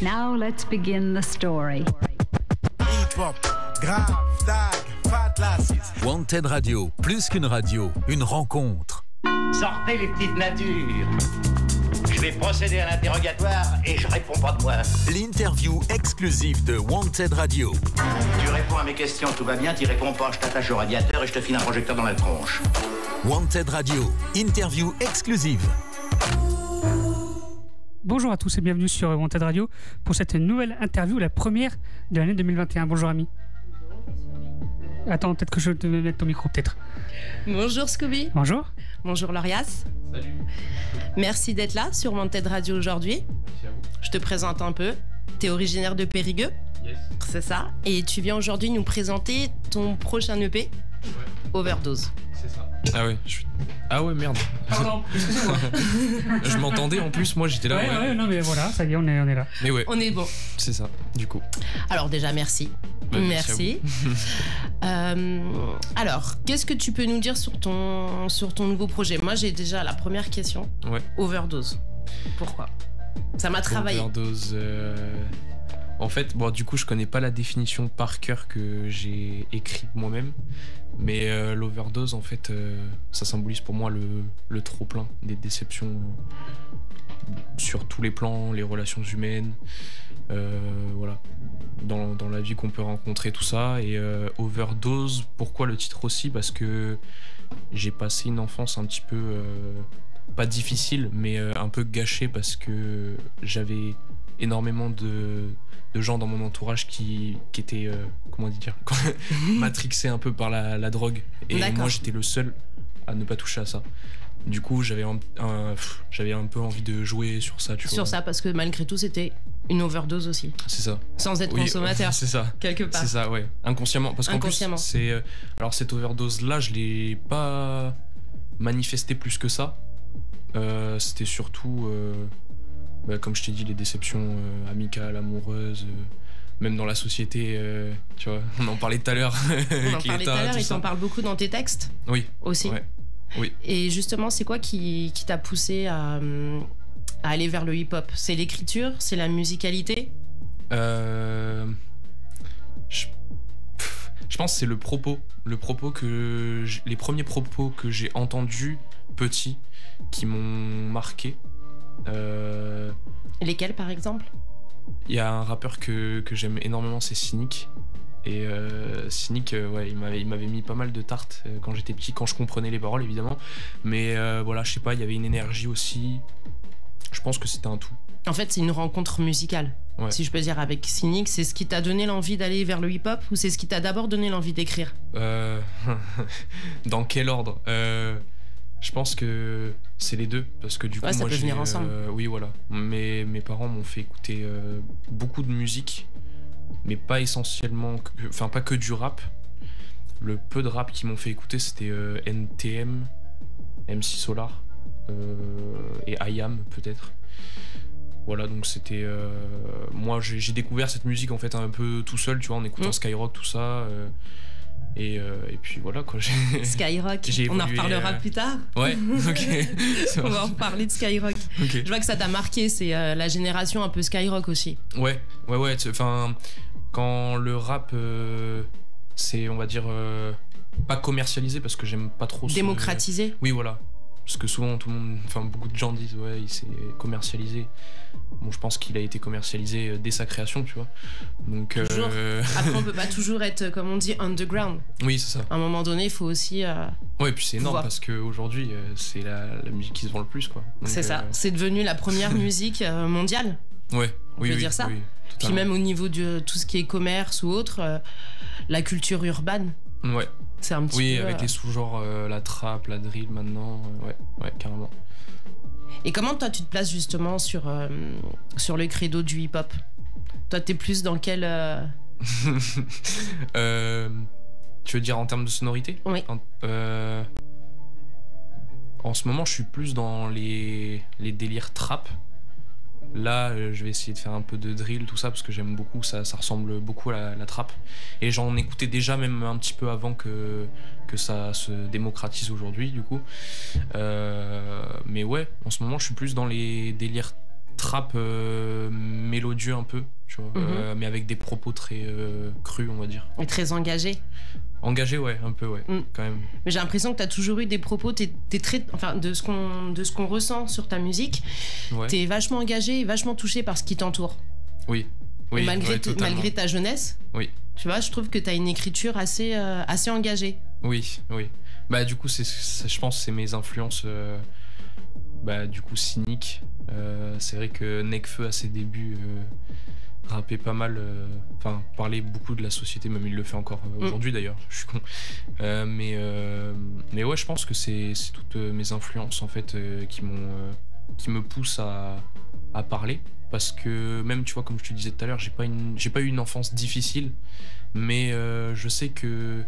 Now let's begin the story. Hip-hop, grave, tag, fat lasses. Wanted Radio, plus qu'une radio, une rencontre. Sortez les petites natures. Je vais procéder à l'interrogatoire et je réponds pas de moi. L'interview exclusive de Wanted Radio. Tu réponds à mes questions, tout va bien. Tu réponds pas, je t'attache au radiateur et je te file un projecteur dans la tronche. Wanted Radio, interview exclusive. Bonjour à tous et bienvenue sur Wanted Radio pour cette nouvelle interview, la première de l'année 2021. Bonjour Ami. Attends, peut-être que je te mets ton micro, peut-être. Bonjour Scooby. Bonjour. Bonjour Laurias. Salut. Merci d'être là sur Wanted Radio aujourd'hui. Merci à vous. Je te présente un peu. T'es originaire de Périgueux. Yes. C'est ça. Et tu viens aujourd'hui nous présenter ton prochain EP, Ouais. Overdose. C'est ça. Ah ouais, merde. Pardon, excusez-moi. Je m'entendais en plus, moi j'étais là. Ouais, non mais voilà, ça y est, on est là. Mais ouais, On est bon. c'est ça, du coup. Alors déjà, merci. Bah, merci. Alors, qu'est-ce que tu peux nous dire sur ton nouveau projet ? Moi, j'ai déjà la première question. Ouais. Overdose. Pourquoi ? Ça m'a travaillé. Overdose. En fait, bon, du coup, je connais pas la définition par cœur que j'ai écrite moi-même. Mais l'overdose, en fait, ça symbolise pour moi le trop-plein des déceptions sur tous les plans, les relations humaines, voilà, dans la vie qu'on peut rencontrer, tout ça. Et overdose, pourquoi le titre aussi ? Parce que j'ai passé une enfance un petit peu, pas difficile, mais un peu gâchée parce que j'avais énormément de gens dans mon entourage qui étaient, comment dire, matrixés un peu par la drogue. Et D'accord. moi, j'étais le seul à ne pas toucher à ça. Du coup, j'avais un peu envie de jouer sur ça, tu vois. Sur ça, parce que malgré tout, c'était une overdose aussi. C'est ça. Sans être Oui, consommateur, c'est ça. quelque part. C'est ça, ouais. Inconsciemment. Parce qu'en Inconsciemment. plus, c'est... alors, cette overdose-là, je l'ai pas manifestée plus que ça. C'était surtout... comme je t'ai dit, les déceptions amicales, amoureuses, même dans la société, tu vois, on en parlait tout à l'heure. On en parlait tout à l'heure, et t'en parles beaucoup dans tes textes Oui. aussi. Ouais. Oui. Et justement, c'est quoi qui t'a poussé à aller vers le hip-hop ? C'est l'écriture ? C'est la musicalité ? Je pense que c'est le propos. Les premiers propos que j'ai entendus petit qui m'ont marqué. Lesquels, par exemple ? Il y a un rappeur que j'aime énormément, c'est Cynic. Et Cynic, ouais, il m'avait mis pas mal de tartes quand j'étais petit, quand je comprenais les paroles évidemment. Mais voilà, je sais pas, il y avait une énergie aussi. Je pense que c'était un tout. En fait, c'est une rencontre musicale, Ouais. si je peux dire, avec Cynic. C'est ce qui t'a donné l'envie d'aller vers le hip-hop, ou c'est ce qui t'a d'abord donné l'envie d'écrire ? Dans quel ordre ? Je pense que c'est les deux, parce que du coup, Ouais, ça moi, peut venir ensemble. Oui, voilà. Mes parents m'ont fait écouter beaucoup de musique, mais pas essentiellement, enfin pas que du rap. Le peu de rap qu'ils m'ont fait écouter, c'était NTM, MC Solar et IAM peut-être. Voilà, donc c'était... moi, j'ai découvert cette musique en fait un peu tout seul, tu vois, en écoutant Skyrock, tout ça. Et puis voilà quoi. Skyrock, J'ai on en évolué, reparlera plus tard. Ouais, ok. C'est On bon. va en reparler de Skyrock. Ok. Je vois que ça t'a marqué, c'est la génération un peu Skyrock aussi. Ouais. Enfin, quand le rap, c'est, on va dire, pas commercialisé parce que j'aime pas trop. Démocratisé. Oui, voilà. Parce que souvent, tout le monde, enfin, beaucoup de gens disent, ouais, il s'est commercialisé. Bon, je pense qu'il a été commercialisé dès sa création, tu vois. Donc. Toujours. Après, on peut pas toujours être, comme on dit, underground. Oui, c'est ça. À un moment donné, il faut aussi. Ouais, et puis c'est énorme pouvoir. parce qu'aujourd'hui, c'est la musique qui se vend le plus, quoi. Donc, C'est ça. C'est devenu la première musique mondiale. Ouais, oui, peut oui, dire ça. oui, Puis totalement. même au niveau de tout ce qui est commerce ou autre, la culture urbaine, Ouais. c'est un petit Oui, peu. avec les sous-genres, la trap, la drill maintenant, ouais, carrément. Et comment toi tu te places justement sur le credo du hip-hop ? Toi t'es plus dans quel... Tu veux dire en termes de sonorité ? Oui. En ce moment, je suis plus dans les délires trap. Là, je vais essayer de faire un peu de drill, tout ça, parce que j'aime beaucoup, ça ressemble beaucoup à la trap. Et j'en écoutais déjà même un petit peu avant que ça se démocratise aujourd'hui, du coup. Mais ouais, en ce moment, je suis plus dans les délires trap mélodieux un peu, tu vois, mais avec des propos très crus, on va dire. Et très engagé. Engagé, ouais, un peu, ouais, quand même. Mais j'ai l'impression que t'as toujours eu des propos, t'es très, enfin, de ce qu'on ressent sur ta musique, t'es vachement engagé et vachement touché par ce qui t'entoure. Oui, malgré ta jeunesse. Oui. Tu vois, je trouve que t'as une écriture assez engagée. Oui. Bah du coup, je pense que c'est mes influences, du coup, cyniques. C'est vrai que Nekfeu à ses débuts rappait pas mal, parlait beaucoup de la société, même il le fait encore aujourd'hui d'ailleurs, je suis con. Mais ouais, je pense que c'est toutes mes influences en fait qui me poussent à parler, parce que même, tu vois, comme je te disais tout à l'heure, j'ai pas eu une enfance difficile, mais je sais que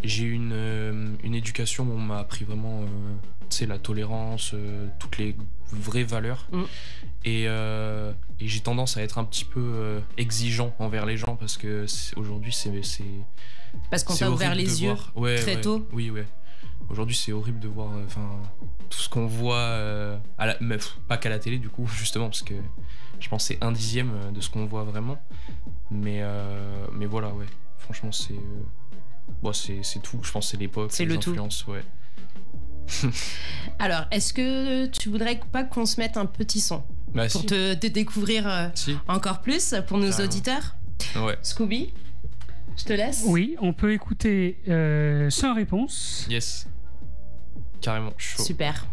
j'ai eu une éducation où on m'a appris vraiment la tolérance, toutes les vraies valeurs. Et j'ai tendance à être un petit peu exigeant envers les gens, parce que aujourd'hui c'est parce qu'on t'a ouvert les yeux très tôt. Oui. Aujourd'hui c'est horrible de voir tout ce qu'on voit pas qu'à la télé du coup, justement, parce que je pense que c'est 1/10 de ce qu'on voit vraiment, mais voilà, ouais, franchement c'est tout, je pense que c'est l'époque, c'est les le influences, tout. Ouais. Alors, est-ce que tu voudrais pas qu'on se mette un petit son pour te découvrir encore plus pour nos auditeurs? Ouais. Scooby, je te laisse. Oui, on peut écouter Sans réponse. Yes. Carrément, chaud. Super.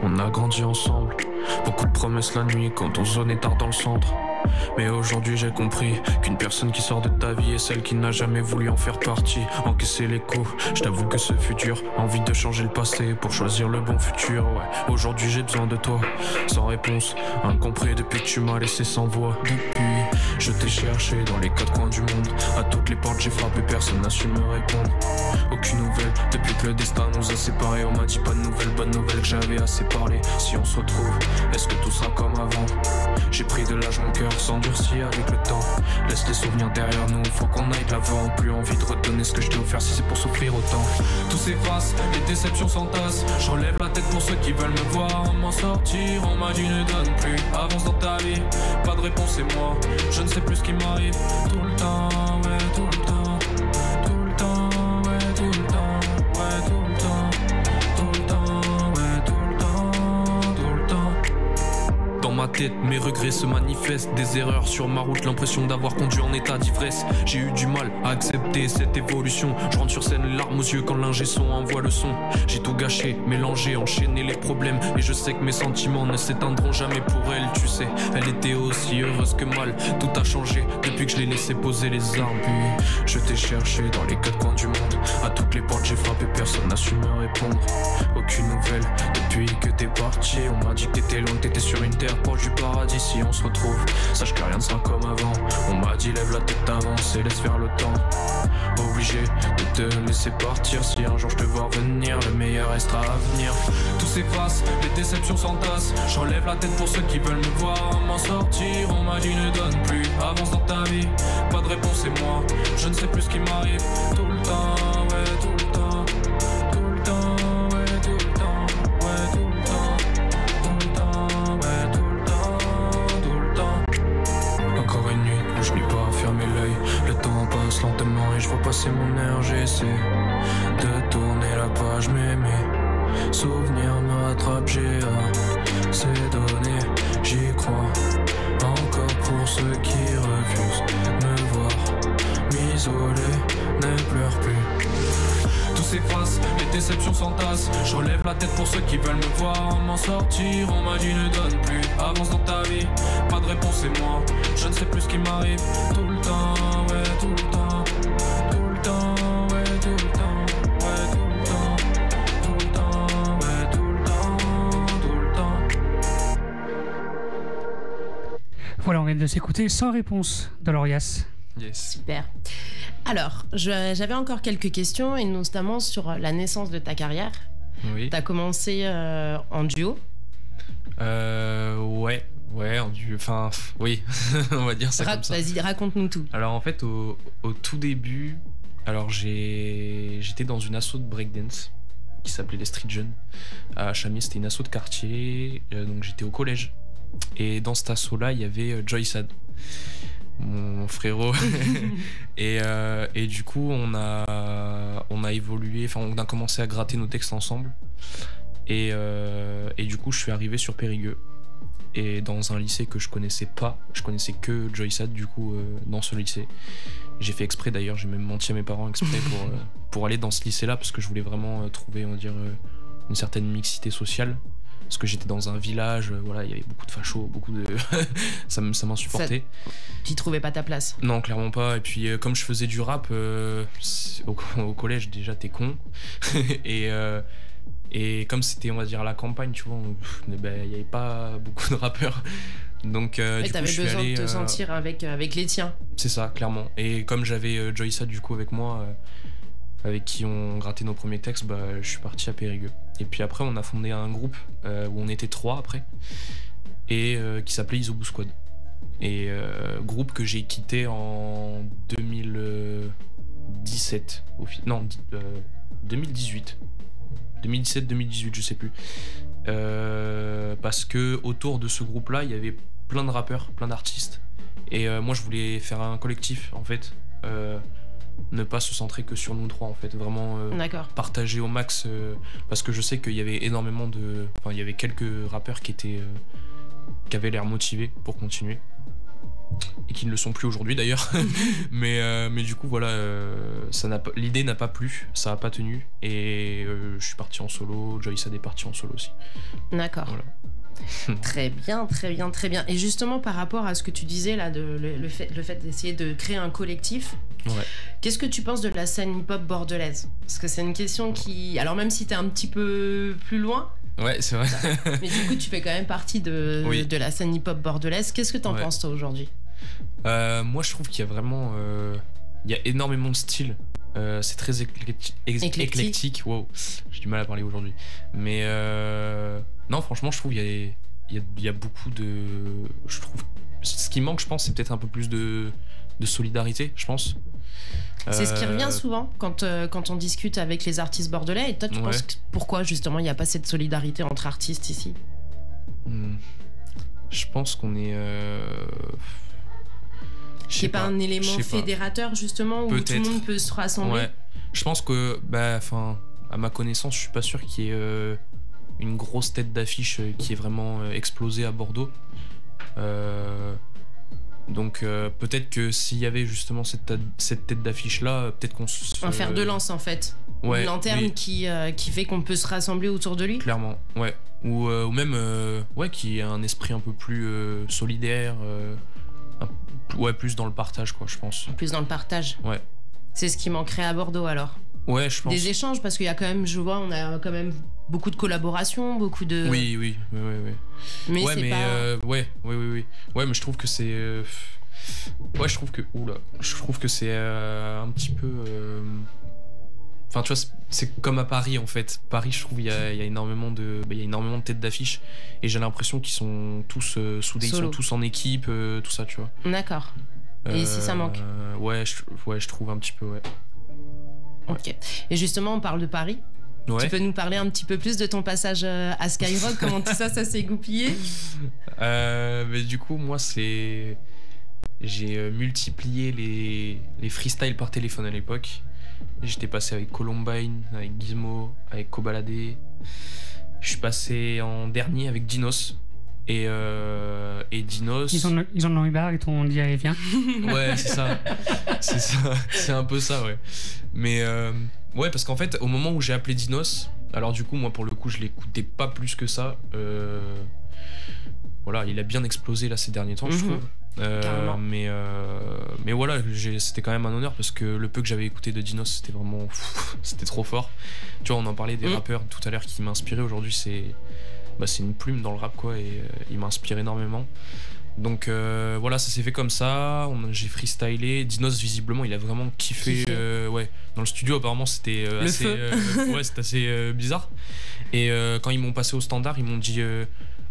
On a grandi ensemble, beaucoup de promesses la nuit quand on zonnait tard dans le centre. Mais aujourd'hui j'ai compris qu'une personne qui sort de ta vie est celle qui n'a jamais voulu en faire partie. Encaisser les coups, je t'avoue que ce futur, envie de changer le passé pour choisir le bon futur. Ouais, aujourd'hui j'ai besoin de toi, sans réponse, incompris depuis que tu m'as laissé sans voix. Depuis, je t'ai cherché dans les quatre coins du monde, à toutes les portes j'ai frappé, personne n'a su me répondre. Aucune nouvelle, depuis que le destin nous a séparés. On m'a dit pas de nouvelles, bonne nouvelle, que j'avais assez parlé. Si on se retrouve, est-ce que tout sera comme avant? J'ai pris de l'âge, mon cœur s'endurcit avec le temps. Laisse les souvenirs derrière nous, faut qu'on aille de l'avant. Plus envie de redonner ce que je t'ai offert si c'est pour souffrir autant. Tout s'efface, les déceptions s'entassent. Je relève la tête pour ceux qui veulent me voir m'en sortir. On m'a dit ne donne plus, avance dans ta vie. Pas de réponse et moi, je ne sais plus ce qui m'arrive. Tout le temps, ouais, tout le temps. Tout le temps, ouais, tout le temps. Ouais, tout le temps. Tout le temps, ouais, tout le temps. Tout le temps. Dans ma tête, mes regrets se manifestent. Des erreurs sur ma route, l'impression d'avoir conduit en état d'ivresse. J'ai eu du mal à accepter cette évolution. Je rentre sur scène, les larmes aux yeux quand l'ingé son envoie le son. J'ai tout gâché, mélangé, enchaîné les problèmes. Et je sais que mes sentiments ne s'éteindront jamais pour elle. Tu sais, elle était aussi heureuse que mal. Tout a changé depuis que je l'ai laissé poser les armes. Puis je t'ai cherché dans les quatre coins du monde. À toutes les portes j'ai frappé, personne n'a su me répondre. Aucune nouvelle depuis que t'es parti. On m'a dit que t'étais loin, que t'étais sur une terre proche du paradis. Si on se retrouve, sache que rien ne sera comme avant. On m'a dit lève la tête, avance et laisse faire le temps. Obligé de te laisser partir. Si un jour je te vois revenir, le meilleur restera à venir. Tout s'efface, les déceptions s'entassent. Je relève la tête pour ceux qui veulent me voir m'en sortir. On m'a dit ne donne plus, avance dans ta vie. Pas de réponse et moi, je ne sais plus ce qui m'arrive. Tout le temps, ouais, tout le temps. Tout le temps, ouais, tout le temps. Ouais, tout le temps. Tout le temps, ouais, tout le temps. Tout le temps. Encore une nuit où je n'ai pas fermé l'œil. Le temps passe lentement et je vois passer mon heure. J'essaie de tourner la page, mais mes souvenirs me rattrapent. J'ai assez donné, j'y crois. Encore pour ceux qui refusent de me voir m'isoler, ne pleure plus. Tout s'efface, les déceptions s'entassent. Je relève la tête pour ceux qui veulent me voir m'en sortir. On m'a dit ne donne plus, avance dans ta vie. Pas de réponse et moi, je ne sais plus ce qui m'arrive. Tout le temps, ouais, tout le temps. Tout le temps, ouais, tout le temps. Ouais, tout le temps. Tout le temps, ouais, tout le temps. Tout le temps. Voilà, on vient de s'écouter Sans réponse de Laurias. Yes. Super. Alors, j'avais encore quelques questions, et notamment sur la naissance de ta carrière. Oui. Tu as commencé en duo. Ouais, en duo. Enfin, oui, on va dire ça comme ça. Vas-y, raconte-nous tout. Alors en fait, au tout début, alors j'étais dans une asso de breakdance qui s'appelait les Street Jeunes à Chamier. C'était une asso de quartier, donc j'étais au collège. Et dans cet asso-là, il y avait Joy Sad, mon frérot. et du coup, on a évolué, enfin on a commencé à gratter nos textes ensemble. Et du coup, je suis arrivé sur Périgueux. Et dans un lycée que je connaissais pas, je connaissais que Joy Sad du coup dans ce lycée. J'ai fait exprès d'ailleurs, j'ai même menti à mes parents exprès pour aller dans ce lycée-là parce que je voulais vraiment trouver, on va dire, une certaine mixité sociale. Parce que j'étais dans un village, voilà, il y avait beaucoup de fachos, beaucoup de... ça m'insupportait. Tu trouvais pas ta place? Non, clairement pas. Et puis comme je faisais du rap au collège, déjà t'es con. Et comme c'était, on va dire, la campagne, tu vois, il n'y avait pas beaucoup de rappeurs. Donc, du coup, t'avais besoin de te sentir avec les tiens. C'est ça, clairement. Et comme j'avais Joy Sad, du coup, avec moi, avec qui on grattait nos premiers textes, je suis parti à Périgueux. Et puis après, on a fondé un groupe où on était 3 après, et qui s'appelait Isobu Squad. Et groupe que j'ai quitté en 2017. 2018. 2017-2018, je sais plus. Parce que autour de ce groupe-là, il y avait plein de rappeurs, plein d'artistes. Et moi, je voulais faire un collectif, en fait. Ne pas se centrer que sur nous 3, en fait. Vraiment partager au max. Parce que je sais qu'il y avait énormément de... Enfin, il y avait quelques rappeurs qui avaient l'air motivés pour continuer. Et qui ne le sont plus aujourd'hui d'ailleurs. mais du coup voilà, l'idée n'a pas plu, ça n'a pas tenu, et je suis parti en solo. Joy Sad est parti en solo aussi. D'accord. Voilà. Très bien. Et justement par rapport à ce que tu disais là, le fait d'essayer de créer un collectif, qu'est-ce que tu penses de la scène hip-hop bordelaise? Parce que c'est une question qui... Alors même si t'es un petit peu plus loin... Ouais, c'est vrai. Mais du coup, tu fais quand même partie de la scène hip-hop bordelaise. Qu'est-ce que t'en penses, toi, aujourd'hui? Moi, je trouve qu'il y a vraiment... il y a énormément de styles. C'est très éclectique. Wow, j'ai du mal à parler aujourd'hui. Mais non, franchement, je trouve qu'il y a beaucoup de... Je trouve... Ce qui manque, je pense, c'est peut-être un peu plus de solidarité, je pense. C'est ce qui revient souvent quand on discute avec les artistes bordelais. Et toi, tu penses pourquoi justement il n'y a pas cette solidarité entre artistes ici? Je pense qu'on est... C'est pas un élément fédérateur justement où tout le monde peut se rassembler. Ouais. Je pense que, à ma connaissance, je suis pas sûr qu'il y ait une grosse tête d'affiche qui est vraiment explosée à Bordeaux. Donc peut-être que s'il y avait justement cette tête d'affiche là, peut-être qu'on se... Un fer de lance en fait. Une lanterne qui fait qu'on peut se rassembler autour de lui. Clairement, ouais. Ou même qui ait un esprit un peu plus solidaire, plus dans le partage quoi, je pense. Plus dans le partage. Ouais. C'est ce qui manquerait à Bordeaux alors. Ouais, je pense. Des échanges, parce qu'il y a quand même, je vois, on a quand même beaucoup de collaborations, beaucoup de... Oui. Mais ouais, c'est pas... oui. Ouais, mais je trouve que c'est... je trouve que c'est un petit peu... Enfin, tu vois, c'est comme à Paris, en fait. Paris, je trouve, il y a énormément de têtes d'affiche. Et j'ai l'impression qu'ils sont tous soudés, ils sont tous en équipe, tout ça, tu vois. D'accord. Et ici, ça manque. Je trouve un petit peu, ouais. Ok. Et justement, on parle de Paris. Ouais. Tu peux nous parler un petit peu plus de ton passage à Skyrock? Comment tout ça s'est goupillé? Mais du coup, moi, j'ai multiplié les freestyles par téléphone à l'époque. J'étais passé avec Columbine, avec Gizmo, avec Kobalade. Je suis passé en dernier avec Dinos. Et Dinos... Ils en ont eu marre et t'ont dit allez viens. Ouais, c'est ça. C'est un peu ça, ouais. Mais ouais, parce qu'en fait, au moment où j'ai appelé Dinos, alors du coup, moi pour le coup, je l'écoutais pas plus que ça. Voilà, il a bien explosé là ces derniers temps, je trouve. Mais voilà, c'était quand même un honneur parce que le peu que j'avais écouté de Dinos, c'était vraiment... c'était trop fort. Tu vois, on en parlait des rappeurs tout à l'heure qui m'inspiraient. Aujourd'hui, c'est une plume dans le rap, quoi, et il m'inspire énormément. Donc voilà, ça s'est fait comme ça. J'ai freestylé. Dinos, visiblement, il a vraiment kiffé. Ouais, dans le studio, apparemment, c'était assez, ouais, c'était assez bizarre. Et quand ils m'ont passé au standard, ils m'ont dit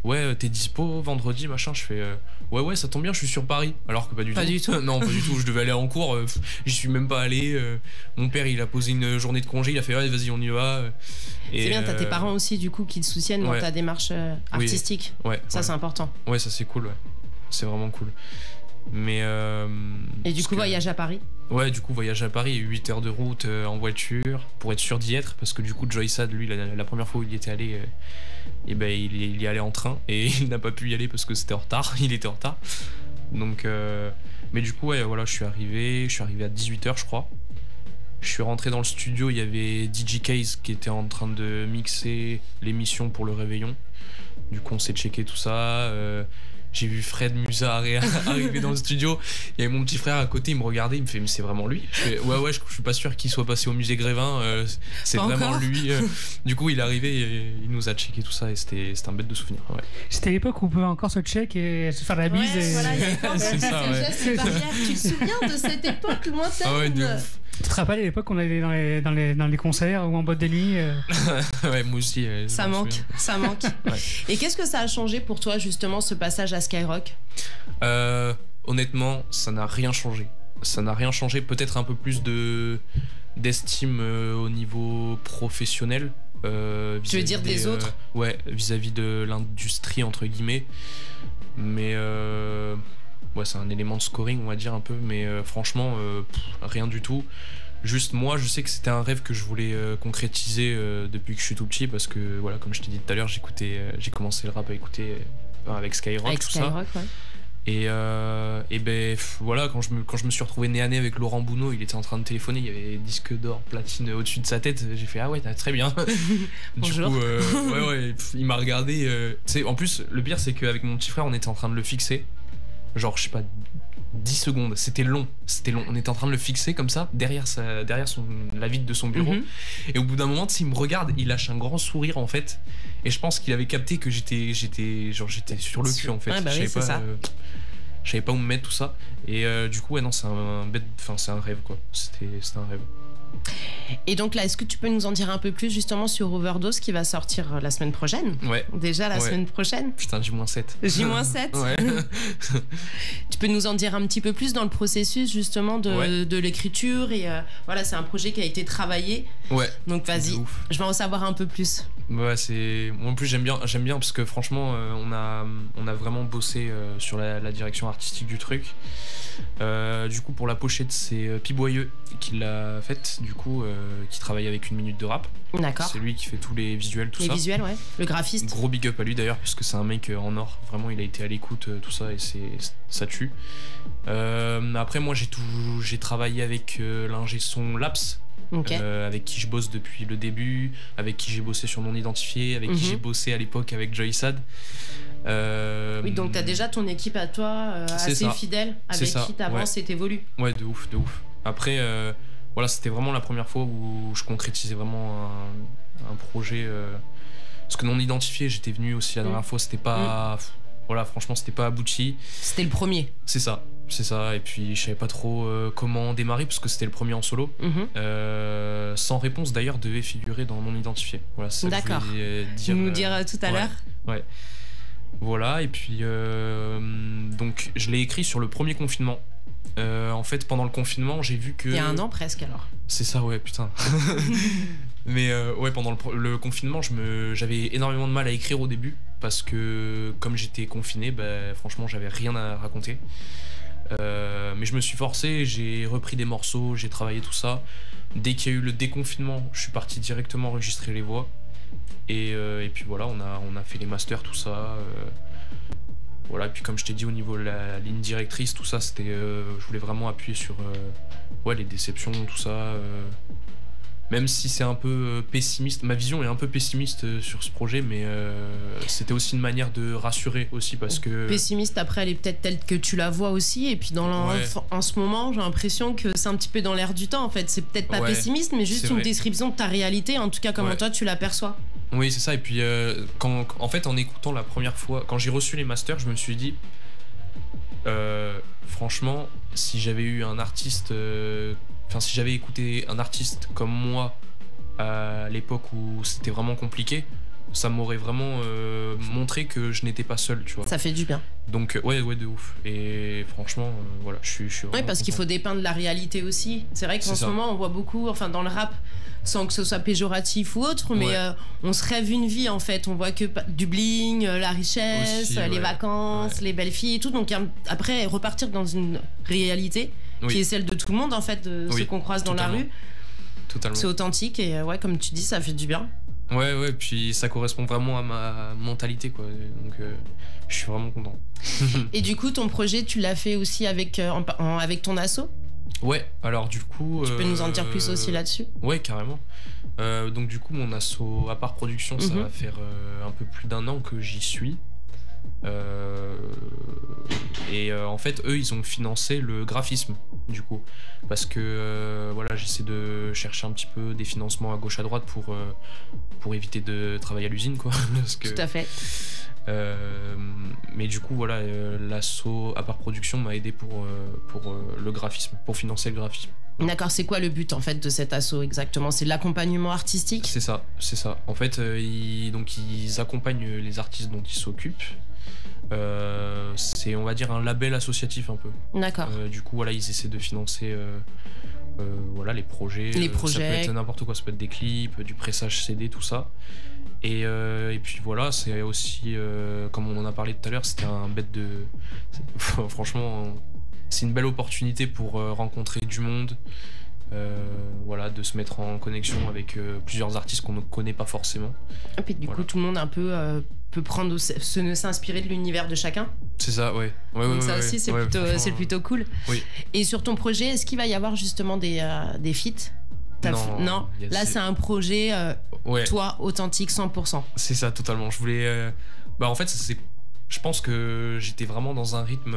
ouais, t'es dispo vendredi, machin. Je fais ouais, ça tombe bien, je suis sur Paris. Alors que pas du tout. Non, pas du tout. Je devais aller en cours. J'y suis même pas allé. Mon père, il a posé une journée de congé. Il a fait ouais, vas-y, on y va. C'est bien, t'as tes parents aussi, du coup, qui te soutiennent dans ta démarche artistique. Ouais, ça, c'est important. Ouais, ça, c'est cool, ouais. C'est vraiment cool. Mais et du coup, voyage à Paris. Ouais, du coup, voyage à Paris, 8 heures de route en voiture pour être sûr d'y être. Parce que du coup, Joysad, lui, la première fois où il y était allé, et ben, il y allait en train et il n'a pas pu y aller parce que c'était en retard. Il était en retard. Donc, mais du coup, ouais, voilà, je suis arrivé à 18h, je crois. Je suis rentré dans le studio, il y avait DJ Case qui était en train de mixer l'émission pour le réveillon. Du coup, on s'est checké tout ça. J'ai vu Fred Musa arriver dans le studio. Il y avait mon petit frère à côté, il me regardait, il me fait mais c'est vraiment lui. Je fais, ouais, je suis pas sûr qu'il soit passé au musée Grévin. C'est pas vraiment encore lui. Du coup, il est arrivé, et il nous a checké tout ça et c'était un bête de souvenir. Ouais. C'était l'époque où on pouvait encore se check et se faire la bise. Ouais, voilà, il y avait pas c'est ça, ouais. Tu te souviens de cette époque lointaine? Ah ouais, de ouf. Tu te rappelles à l'époque on allait dans les concerts ou en boîte de nuit Ouais, moi aussi. Ça manque. Ouais. Et qu'est-ce que ça a changé pour toi justement ce passage à Skyrock? Honnêtement, ça n'a rien changé. Ça n'a rien changé. Peut-être un peu plus d'estime au niveau professionnel. Tu veux dire des autres? Ouais, vis-à-vis de l'industrie entre guillemets. Mais ouais, c'est un élément de scoring, on va dire un peu, mais franchement, rien du tout. Juste moi, je sais que c'était un rêve que je voulais concrétiser depuis que je suis tout petit, parce que voilà, comme je t'ai dit tout à l'heure, j'ai commencé le rap à écouter avec Skyrock, avec tout Skyrock, ça. Ouais. Et ben voilà, quand je me suis retrouvé nez à nez avec Laurent Bounot, il était en train de téléphoner, il y avait disque d'or, platine au-dessus de sa tête. J'ai fait ah ouais, très bien. Bonjour. Du coup, ouais, il m'a regardé. En plus, le pire c'est qu'avec mon petit frère, on était en train de le fixer. Genre, je sais pas, 10 secondes, c'était long. On était en train de le fixer comme ça, derrière la vitre de son bureau. Et au bout d'un moment, il me regarde, il lâche un grand sourire en fait. Et je pense qu'il avait capté que j'étais sur le cul en fait. Ouais, bah oui, Je savais pas où me mettre tout ça. Et du coup, ouais, non, c'est un rêve quoi. C'était un rêve. Et donc là, est-ce que tu peux nous en dire un peu plus justement sur Overdose qui va sortir la semaine prochaine? Ouais. Déjà la semaine prochaine? Putain, J-7. J-7? Ouais. Tu peux nous en dire un petit peu plus dans le processus justement de l'écriture et voilà, c'est un projet qui a été travaillé. Ouais. Donc vas-y, je vais en savoir un peu plus. Ouais, moi en plus j'aime bien parce que franchement on a vraiment bossé sur la direction artistique du truc. Du coup pour la pochette c'est Piboyeux qui l'a faite, du coup qui travaille avec 1 minute de rap. D'accord. C'est lui qui fait tous les visuels, tout ça. Les visuels, ouais. Le graphiste. Gros big up à lui d'ailleurs, parce que c'est un mec en or. Vraiment, il a été à l'écoute, tout ça, et ça tue. Après, moi, j'ai travaillé avec l'ingé son Laps. Okay. Avec qui je bosse depuis le début, avec qui j'ai bossé sur Non Identifié, avec qui j'ai bossé à l'époque avec Joysad. Oui, donc t'as déjà ton équipe à toi assez fidèle, avec qui t'avances et t'évolues. Ouais, de ouf. Après, voilà, c'était vraiment la première fois où je concrétisais vraiment un projet. Parce que Non Identifié, j'étais venu aussi la dernière fois, c'était pas. Voilà, franchement, c'était pas abouti. C'était le premier. C'est ça. Et puis, je savais pas trop comment démarrer, parce que c'était le premier en solo. Sans réponse, d'ailleurs, devait figurer dans Non Identifié. Voilà, ça. D'accord. Nous dire tout à l'heure. Ouais. Voilà, et puis donc je l'ai écrit sur le premier confinement. En fait, pendant le confinement, j'ai vu que. Il y a 1 an presque alors. C'est ça, ouais, putain. Mais ouais, pendant le confinement, j'avais énormément de mal à écrire au début, parce que comme j'étais confiné, franchement, j'avais rien à raconter. Mais je me suis forcé, j'ai repris des morceaux, j'ai travaillé tout ça. Dès qu'il y a eu le déconfinement, je suis parti directement enregistrer les voix. Et puis voilà, on a fait les masters, tout ça. Voilà, et puis comme je t'ai dit, au niveau de la ligne directrice, tout ça, c'était. Je voulais vraiment appuyer sur les déceptions, tout ça. Même si c'est un peu pessimiste, ma vision est un peu pessimiste sur ce projet, mais c'était aussi une manière de rassurer aussi, parce que... Pessimiste, après elle est peut-être telle que tu la vois aussi, et puis en ce moment j'ai l'impression que c'est un petit peu dans l'air du temps en fait, c'est peut-être pas pessimiste, mais juste une description de ta réalité, en tout cas comment toi tu l'aperçois. Oui, c'est ça, et puis en fait en écoutant la première fois, quand j'ai reçu les masters, je me suis dit, Franchement, si j'avais eu un artiste, si j'avais écouté un artiste comme moi à l'époque où c'était vraiment compliqué, ça m'aurait vraiment montré que je n'étais pas seul, tu vois. Ça fait du bien. Donc ouais, de ouf. Et franchement, voilà, je suis vraiment parce qu'il faut dépeindre la réalité aussi. C'est vrai qu'en ce moment, on voit beaucoup, dans le rap, sans que ce soit péjoratif ou autre, mais on se rêve une vie en fait. On voit que du bling, la richesse, aussi, les vacances, les belles filles et tout. Donc après, repartir dans une réalité qui est celle de tout le monde en fait, de ceux qu'on croise dans la rue. Totalement. C'est authentique et comme tu dis, ça fait du bien. Ouais, puis ça correspond vraiment à ma mentalité, quoi. Donc je suis vraiment content. Et du coup, ton projet, tu l'as fait aussi avec ton asso ? Ouais, alors du coup... Tu peux nous en dire plus aussi là-dessus ? Ouais, carrément. Donc du coup, mon asso à part production, ça va faire un peu plus d'1 an que j'y suis. Et en fait, eux, ils ont financé le graphisme, du coup. Parce que j'essaie de chercher un petit peu des financements à gauche à droite pour éviter de travailler à l'usine, quoi. Parce que, tout à fait. Mais du coup, l'asso à part production m'a aidé pour le graphisme, pour financer le graphisme. D'accord, c'est quoi le but en fait de cet asso exactement ? C'est l'accompagnement artistique ? C'est ça. En fait, ils accompagnent les artistes dont ils s'occupent. C'est, on va dire, un label associatif un peu. D'accord. Du coup, ils essaient de financer les projets. Ça peut être n'importe quoi, ça peut être des clips, du pressage CD, tout ça. Et puis c'est aussi, comme on en a parlé tout à l'heure, c'était un bête de... Franchement, c'est une belle opportunité pour rencontrer du monde, de se mettre en connexion avec plusieurs artistes qu'on ne connaît pas forcément. Et puis du coup, tout le monde un peu peut prendre s'inspirer de l'univers de chacun. C'est ça, ouais. Donc ça aussi, c'est plutôt cool. Oui. Et sur ton projet, est-ce qu'il va y avoir justement des feats ? Non. Là, c'est un projet, toi, authentique, 100%. C'est ça, totalement. Je voulais... en fait, je pense que j'étais vraiment dans un rythme...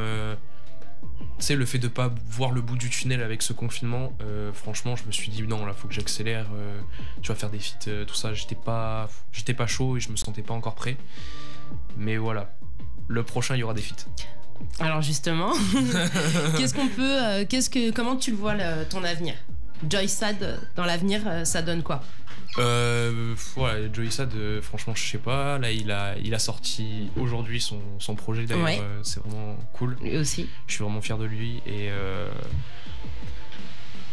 Tu sais, le fait de pas voir le bout du tunnel avec ce confinement, franchement, je me suis dit non, là, faut que j'accélère. Tu vas faire des feats, tout ça. J'étais pas chaud et je me sentais pas encore prêt. Mais voilà, le prochain, il y aura des feats. Alors justement, comment tu le vois ton avenir ? Joysad dans l'avenir, ça donne quoi ? Joysad, franchement, je sais pas. Là, il a sorti aujourd'hui son projet d'ailleurs. C'est vraiment cool. Lui aussi. Je suis vraiment fier de lui et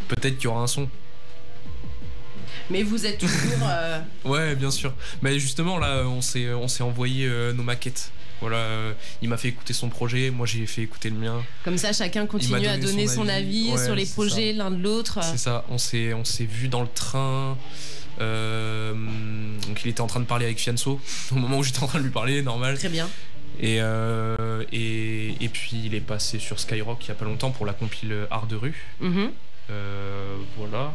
peut-être qu'il y aura un son. Mais vous êtes toujours. Ouais, bien sûr. Mais justement, là, on s'est envoyé nos maquettes. Il m'a fait écouter son projet, moi j'ai fait écouter le mien. Comme ça, chacun continue à donner son avis sur les projets l'un de l'autre. C'est ça, on s'est vu dans le train. Donc il était en train de parler avec Fianso au moment où j'étais en train de lui parler, normal. Très bien. Et puis il est passé sur Skyrock il y a pas longtemps pour la compile Art de rue. Voilà.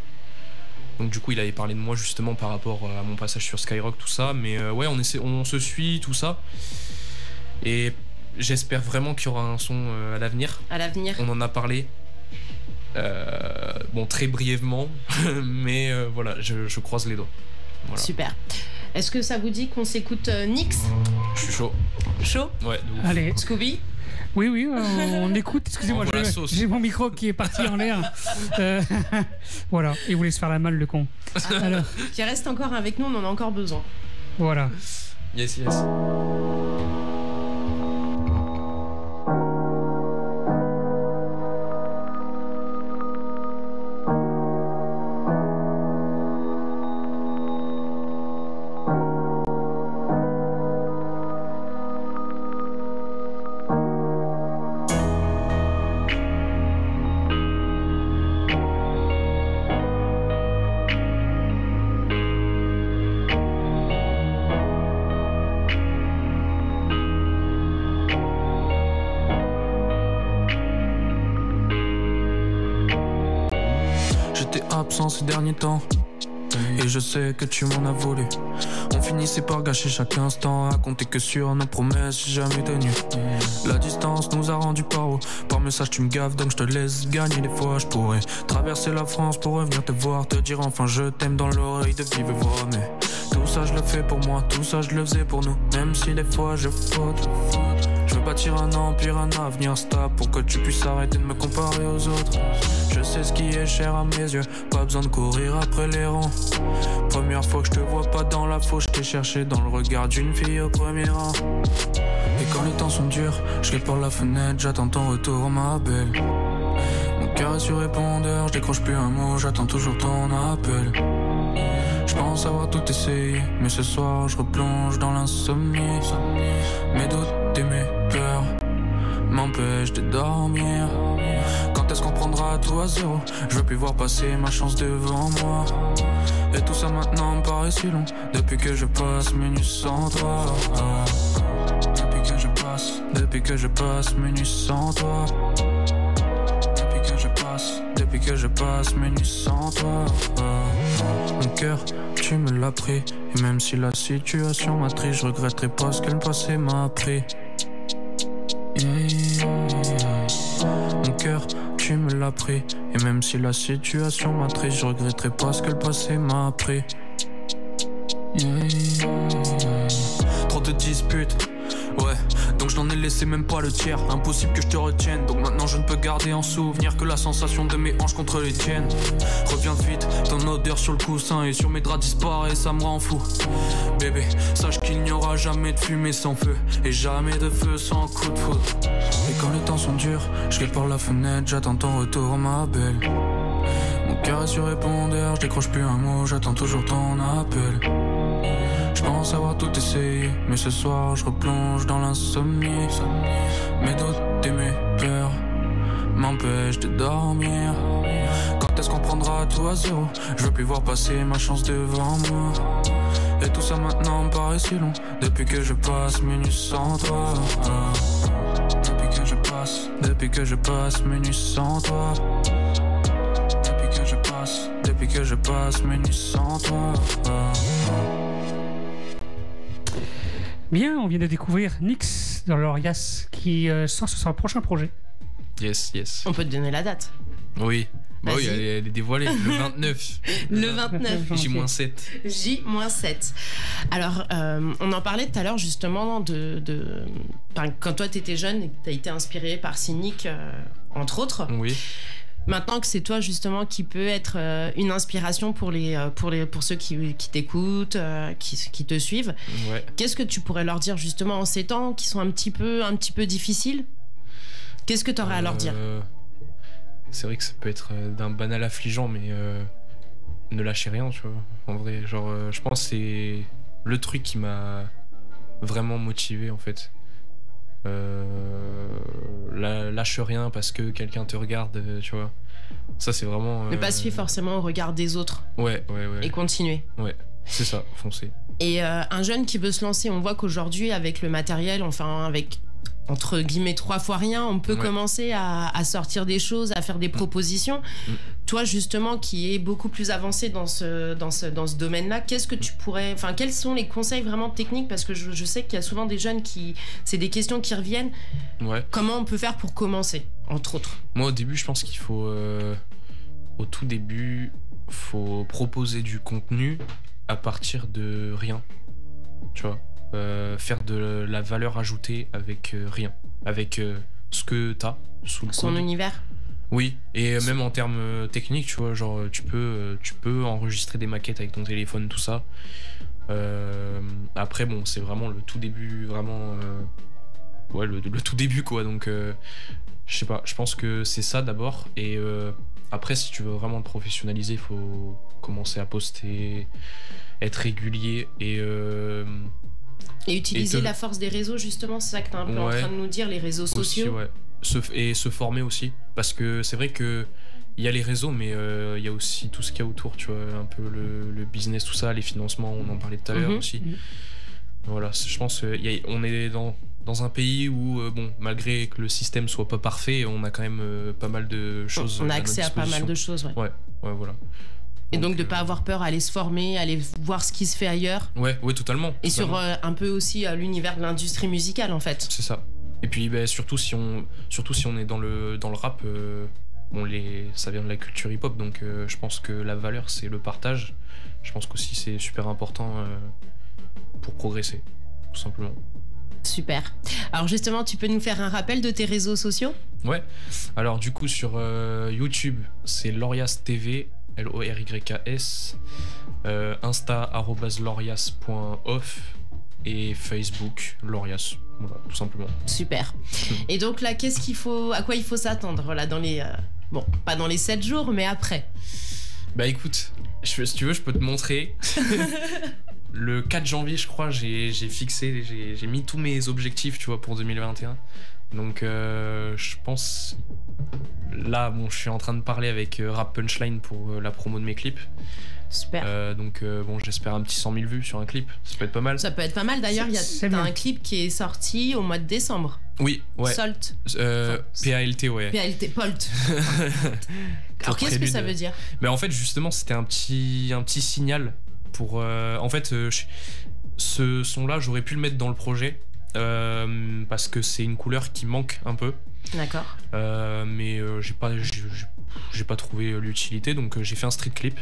Donc du coup il avait parlé de moi justement par rapport à mon passage sur Skyrock, tout ça. Mais on se suit, tout ça. Et j'espère vraiment qu'il y aura un son à l'avenir. À l'avenir. On en a parlé. Très brièvement. Mais je croise les doigts. Voilà. Super. Est-ce que ça vous dit qu'on s'écoute Nix ? Je suis chaud. Chaud ? Ouais, de ouf. Allez. Scooby ? Oui, on écoute. Excusez-moi, j'ai mon micro qui est parti en l'air. Voilà, il voulait se faire la malle, le con. Alors. Qui reste encore avec nous, on en a encore besoin. Voilà. Yes. Ces derniers temps et je sais que tu m'en as voulu. On finissait par gâcher chaque instant, à compter que sur nos promesses jamais tenues. La distance nous a rendu paro. Par message tu me gaves donc je te laisse gagner. Des fois je pourrais traverser la France pour revenir te voir, te dire enfin je t'aime dans l'oreille de vive voix. Mais tout ça je le fais pour moi, tout ça je le faisais pour nous. Même si des fois je faute. Je veux bâtir un empire, un avenir stable pour que tu puisses arrêter de me comparer aux autres. Je sais ce qui est cher à mes yeux, pas besoin de courir après les rangs. Première fois que je te vois pas dans la fosse, je t'ai cherché dans le regard d'une fille au premier rang. Et quand les temps sont durs, je par la fenêtre, j'attends ton retour ma belle. Mon cœur est sur répondeur, je décroche plus un mot, j'attends toujours ton appel. Je pense avoir tout essayé, mais ce soir je replonge dans l'insomnie. Mes doutes et mes peurs m'empêchent de dormir. Quand est-ce qu'on prendra tout à zéro? Je veux plus voir passer ma chance devant moi. Et tout ça maintenant me paraît si long, depuis que je passe mes nuits sans toi. Depuis que je passe mes nuits sans toi. Depuis que je passe mes nuits sans toi. Mon cœur, tu me l'as pris. Et même si la situation m'a triste, je regretterai pas ce que le passé m'a appris. Mon cœur, tu me l'as pris. Et même si la situation m'a triste, je regretterai pas ce que le passé m'a appris. Trop de disputes. Ouais, donc je n'en ai laissé même pas le tiers. Impossible que je te retienne. Donc maintenant je ne peux garder en souvenir que la sensation de mes hanches contre les tiennes. Reviens vite, ton odeur sur le coussin et sur mes draps disparaît, ça me rend fou. Bébé, sache qu'il n'y aura jamais de fumée sans feu et jamais de feu sans coup de foudre. Et quand les temps sont durs, je vais par la fenêtre, j'attends ton retour ma belle. Mon cœur est sur répondeur, je décroche plus un mot, j'attends toujours ton appel. Je pense avoir tout essayé, mais ce soir je replonge dans l'insomnie. Mes doutes et mes peurs m'empêchent de dormir. Quand est-ce qu'on prendra tout à zéro? Je veux plus voir passer ma chance devant moi. Et tout ça maintenant me paraît si long, depuis que je passe mes nuits sans toi. Depuis que je passe mes nuits sans toi. Depuis que je passe mes nuits sans toi. Bien, on vient de découvrir Nyx dans l'Orias qui sort sur son prochain projet. Yes. On peut te donner la date. Oui. Bah oui, elle est dévoilée le 29. Le 29. J-7. J-7. Alors, on en parlait tout à l'heure justement quand toi t'étais jeune et que t'as été inspiré par Cynic, entre autres. Oui. Maintenant que c'est toi justement qui peut être une inspiration pour ceux qui t'écoutent, qui te suivent. Ouais. Qu'est-ce que tu pourrais leur dire justement en ces temps qui sont un petit peu difficiles? Qu'est-ce que tu aurais à leur dire? C'est vrai que ça peut être d'un banal affligeant, mais ne lâchez rien, tu vois. En vrai, je pense que c'est le truc qui m'a vraiment motivé en fait. Lâche rien parce que quelqu'un te regarde, tu vois. Ça c'est vraiment ne pas se fier forcément au regard des autres. Ouais. Et continuer. Ouais, c'est ça, foncer. Et un jeune qui veut se lancer, on voit qu'aujourd'hui avec le matériel, enfin avec entre guillemets 3 fois rien, on peut commencer à sortir des choses, à faire des propositions. Toi justement qui est beaucoup plus avancé dans ce domaine-là, qu'est-ce que tu pourrais, enfin quels sont les conseils vraiment techniques, parce que je sais qu'il y a souvent des jeunes c'est des questions qui reviennent. Ouais. Comment on peut faire pour commencer, entre autres? Moi au début je pense qu'il faut au tout début faut proposer du contenu à partir de rien, tu vois. Faire de la valeur ajoutée avec rien, avec ce que t'as sous le son univers. Oui, et même en termes techniques, tu vois, genre tu peux enregistrer des maquettes avec ton téléphone, tout ça. Après bon, c'est vraiment le tout début, vraiment le tout début quoi, donc je sais pas, je pense que c'est ça d'abord, et après si tu veux vraiment te professionnaliser, il faut commencer à poster, être régulier et utiliser la force des réseaux, justement, c'est ça que t'es un peu en train de nous dire, les réseaux sociaux. Aussi, et se former aussi, parce que c'est vrai que il y a les réseaux, mais il y a aussi tout ce qu'il y a autour, tu vois, un peu le business, tout ça, les financements, on en parlait tout à l'heure aussi. Voilà, je pense qu'on est dans un pays où, malgré que le système soit pas parfait, on a quand même pas mal de choses. On a accès à pas mal de choses, ouais, voilà. Et donc de pas avoir peur à aller se former, aller voir ce qui se fait ailleurs. Ouais, totalement. Et sur un peu aussi l'univers de l'industrie musicale en fait. C'est ça. Et puis surtout si on est dans le rap, ça vient de la culture hip-hop, donc je pense que la valeur c'est le partage. Je pense qu'aussi c'est super important pour progresser, tout simplement. Super. Alors justement, tu peux nous faire un rappel de tes réseaux sociaux ? Ouais. Alors du coup sur YouTube, c'est Lorias TV, LORYKS, Insta @lorias.off et Facebook Lorias. Voilà, tout simplement. Super. Et donc là, à quoi il faut s'attendre là dans les bon, pas dans les 7 jours, mais après. Bah écoute, si tu veux, je peux te montrer. Le 4 janvier, je crois, j'ai fixé, j'ai mis tous mes objectifs, tu vois, pour 2021. Donc, je pense... Là, bon, je suis en train de parler avec Rap Punchline pour la promo de mes clips. Super. Donc, bon, j'espère un petit 100 000 vues sur un clip. Ça peut être pas mal. Ça peut être pas mal. D'ailleurs, t'as un clip qui est sorti au mois de décembre. Oui, ouais. Solt. PALT, ouais. PALT, Polt. Alors, qu'est-ce que ça veut dire ? Mais en fait, justement, c'était un petit signal pour... en fait, ce son-là, j'aurais pu le mettre dans le projet parce que c'est une couleur qui manque un peu. D'accord. Mais j'ai pas trouvé l'utilité, donc j'ai fait un street clip.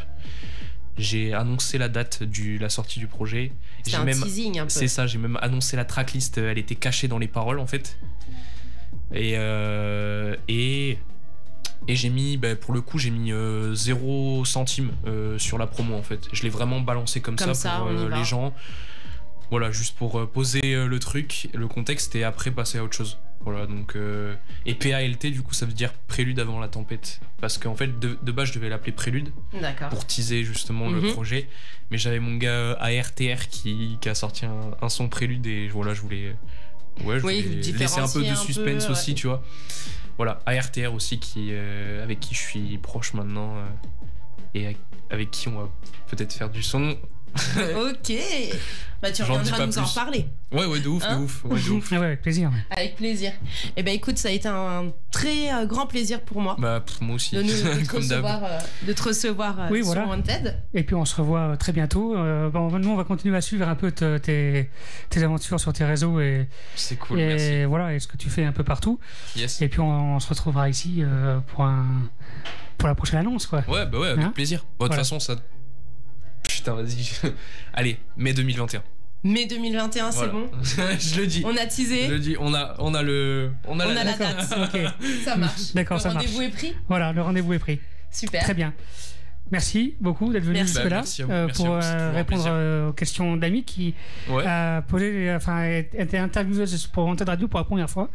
J'ai annoncé la date de la sortie du projet. C'est un teasing un peu. C'est ça, j'ai même annoncé la tracklist. Elle était cachée dans les paroles en fait. Et j'ai mis, pour le coup, j'ai mis 0 centime sur la promo en fait. Je l'ai vraiment balancé comme ça pour les gens. Voilà, juste pour poser le truc, le contexte et après passer à autre chose. Voilà, donc. Et PALT, du coup, ça veut dire prélude avant la tempête. Parce qu'en fait, de base, je devais l'appeler prélude. D'accord. Pour teaser justement le projet. Mais j'avais mon gars ARTR qui a sorti un son prélude et voilà, je voulais. Ouais, je voulais laisser un peu de suspense aussi, tu vois. Voilà, ARTR aussi, avec qui je suis proche maintenant. Et avec qui on va peut-être faire du son. Ok. Bah tu reviendras nous en reparler. Ouais, de ouf, de ouf. Ouais, de ouf. Ah ouais, avec plaisir. Avec plaisir. Et ben écoute, ça a été un très grand plaisir pour moi. Bah moi aussi. De te recevoir sur Wanted. Et puis on se revoit très bientôt. Nous on va continuer à suivre un peu tes aventures sur tes réseaux et c'est cool. Et merci. Voilà, et ce que tu fais un peu partout. Yes. Et puis on se retrouvera ici pour la prochaine annonce, quoi. Ouais, bah ouais, avec plaisir. Bon, de toute façon ça. Putain, vas-y. Allez, mai 2021. Mai 2021, c'est bon. Je le dis. On a teasé. Je le dis. On a la date. Okay. Ça marche. D'accord, ça marche. Le rendez-vous est pris. Voilà, le rendez-vous est pris. Super. Très bien. Merci beaucoup d'être venu jusque-là pour répondre aux questions d'Amy qui a été interviewée pour Wanted Radio pour la première fois.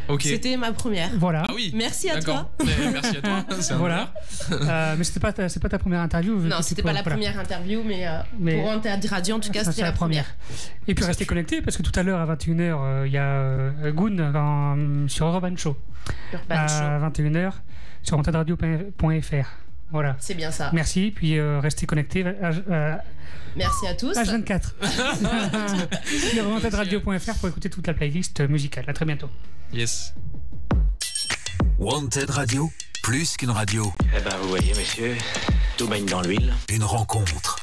Ok. C'était ma première. Voilà. Ah oui. Merci à toi. Merci à toi. Voilà. Mais c'est pas ta première interview. Non, c'était pas la première interview, mais pour Wanted Radio, en tout cas, c'était la première. Et puis restez connectés parce que tout à l'heure à 21h, il y a Goon sur Urban Show. À 21h sur wantedradio.fr. Voilà. C'est bien ça. Merci, puis restez connectés. Merci à tous. H24. Sur wantedradio.fr pour écouter toute la playlist musicale. À très bientôt. Yes. Wanted Radio, plus qu'une radio. Eh ben, vous voyez, messieurs, tout baigne dans l'huile. Une rencontre.